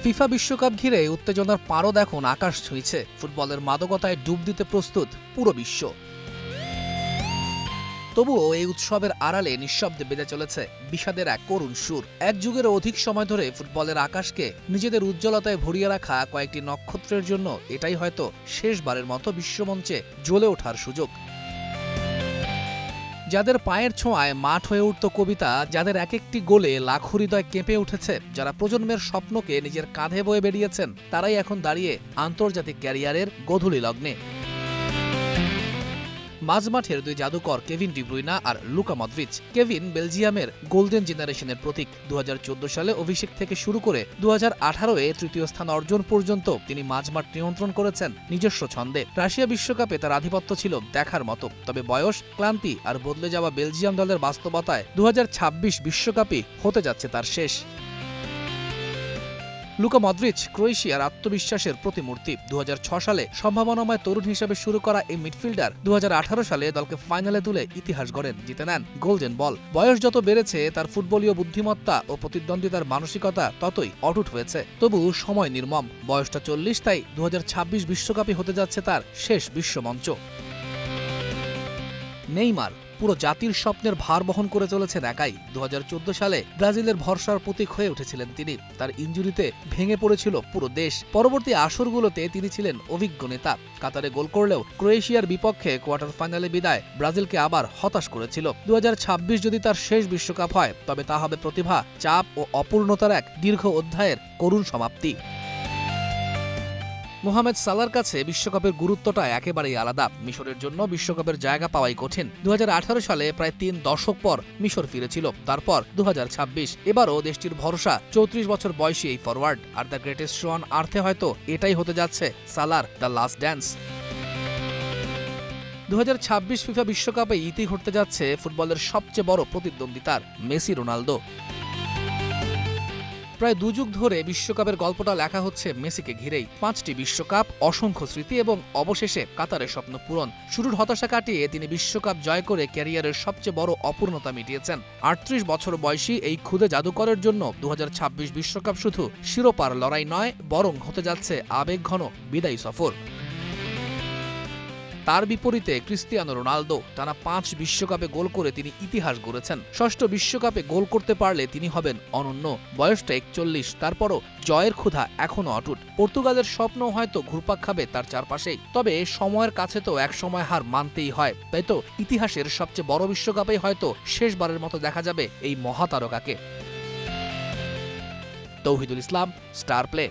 FIFA বিশ্বকাপ ঘিরে উত্তেজনার পারদ এখন আকাশ ছুঁইছে। ফুটবলের মাদকতায় ডুব দিতে প্রস্তুত পুরো বিশ্ব। তবুও এই উৎসবের আড়ালে নিঃশব্দে বেজে চলেছে বিষাদের এক করুণ সুর। এক যুগেরও অধিক সময় ধরে ফুটবলের আকাশকে নিজেদের উজ্জ্বলতায় ভরিয়ে রাখা কয়েকটি নক্ষত্রের জন্য এটাই হয়তো শেষবারের মতো বিশ্বমঞ্চে জ্বলে ওঠার সুযোগ। যাদের পায়ের ছোঁয়ায় মাঠ হয়ে উঠত কবিতা, যাদের এক একটি গোলে লাখো হৃদয় কেঁপে উঠেছে, যারা প্রজন্মের স্বপ্নকে নিজের কাঁধে বয়ে বেরিয়েছেন, তারাই এখন দাঁড়িয়ে আন্তর্জাতিক ক্যারিয়ারের গোধূলি লগ্নে। মাঝমাঠের দুই জাদুকর কেভিন ডি ব্রুইনা আর লুকা মদ্রিচ। কেভিন বেলজিয়ামের গোল্ডেন জেনারেশনের প্রতীক। ২০১৪ সালে অভিষেক থেকে শুরু করে ২০১৮-এ তৃতীয় স্থান অর্জন পর্যন্ত তিনি মাঝমাঠ নিয়ন্ত্রণ করেছেন নিজস্ব ছন্দে। রাশিয়া বিশ্বকাপে তার আধিপত্য ছিল দেখার মতো। তবে বয়স, ক্লান্তি আর বদলে যাওয়া বেলজিয়াম দলের বাস্তবতায় ২০২৬ বিশ্বকাপই হতে যাচ্ছে তার শেষ। লুকা মদ্রিচ ক্রোয়েশিয়ার আত্মবিশ্বাসের প্রতিমূর্তি। ২০০৬ সালে সম্ভাবনাময় তরুণ হিসেবে শুরু করা এই মিডফিল্ডার ২০১৮ সালে দলকে ফাইনালে তুলে ইতিহাস গড়েন, জিতে নেন গোল্ডেন বল। বয়স যত বেড়েছে, তার ফুটবলীয় বুদ্ধিমত্তা ও প্রতিদ্বন্দ্বিতার মানসিকতা ততই অটুট হয়েছে। তবু সময় নির্মম। বয়সটা ৪০, তাই ২০২৬ বিশ্বকাপই হতে যাচ্ছে তার শেষ বিশ্বমঞ্চ। নেইমার পুরো জাতির স্বপ্নের ভার বহন করে চলেছেন একাই। ২০১৪ সালে ব্রাজিলের ভরসার প্রতীক হয়ে উঠেছিলেন তিনি। তার ইনজুরিতে ভেঙে পড়েছিল পুরো দেশ। পরবর্তী আসরগুলোতে তিনি ছিলেন অভিজ্ঞ নেতা। কাতারে গোল করলেও ক্রোয়েশিয়ার বিপক্ষে কোয়ার্টার ফাইনালে বিদায় ব্রাজিলকে আবার হতাশ করেছিল। ২০২৬ যদি তার শেষ বিশ্বকাপ হয়, তবে তা হবে প্রতিভা, চাপ ও অপূর্ণতার এক দীর্ঘ অধ্যায়ের করুণ সমাপ্তি। মোহামেদ সালার কাছে বিশ্বকাপের গুরুত্বটা একেবারেই আলাদা। মিশরের জন্য বিশ্বকাপের জায়গা পাওয়াই কঠিন। ২০১৮ সালে প্রায় ৩ দশক পর মিশর ফিরেছিল। তারপর ২০২৬, এবারও দেশটির ভরসা ৩৪ বছর বয়সী এই ফরওয়ার্ড। আর দ্য গ্রেটেস্ট শো অন আর্থে হয়তো এটাই হতে যাচ্ছে সালার দ্য লাস্ট ড্যান্স। ২০২৬ ফিফা বিশ্বকাপে ইতি ঘটতে যাচ্ছে ফুটবলের সবচেয়ে বড় প্রতিদ্বন্দ্বিতার, মেসি রোনালদো। প্রায় দুযুগ ধরে বিশ্বকাপের গল্পটা লেখা হচ্ছে মেসিকে ঘিরেই। ৫টি বিশ্বকাপ, অসংখ্য স্মৃতি এবং অবশেষে কাতারের স্বপ্ন পূরণ। শুরুর হতাশা কাটিয়ে তিনি বিশ্বকাপ জয় করে ক্যারিয়ারের সবচেয়ে বড় অপূর্ণতা মিটিয়েছেন। ৩৮ বছর বয়সী এই ক্ষুদে জাদুকরের জন্য ২০২৬ বিশ্বকাপ শুধু শিরোপার লড়াই নয়, বরং হতে যাচ্ছে আবেগঘন বিদায়ী সফর। তার বিপরীতে ক্রিস্টিয়ানো রোনালদো টানা ৫ বিশ্বকাপে গোল করে তিনি ইতিহাস গড়েছেন। ষষ্ঠ বিশ্বকাপে গোল করতে পারলে তিনি হবেন অনন্য। বয়সটা ৪১, তারপরও জয়ের ক্ষুধা এখনো অটুট। পর্তুগালের স্বপ্ন হয়তো ঘুরপাক খাবে তার চারপাশেই। তবে সময়ের কাছে তো একসময় হার মানতেই হয়। তাই তো ইতিহাসের সবচেয়ে বড় বিশ্বকাপেই হয়তো শেষবারের মতো দেখা যাবে এই মহাতারকাকে। তৌহিদুল ইসলাম, স্টার প্লে।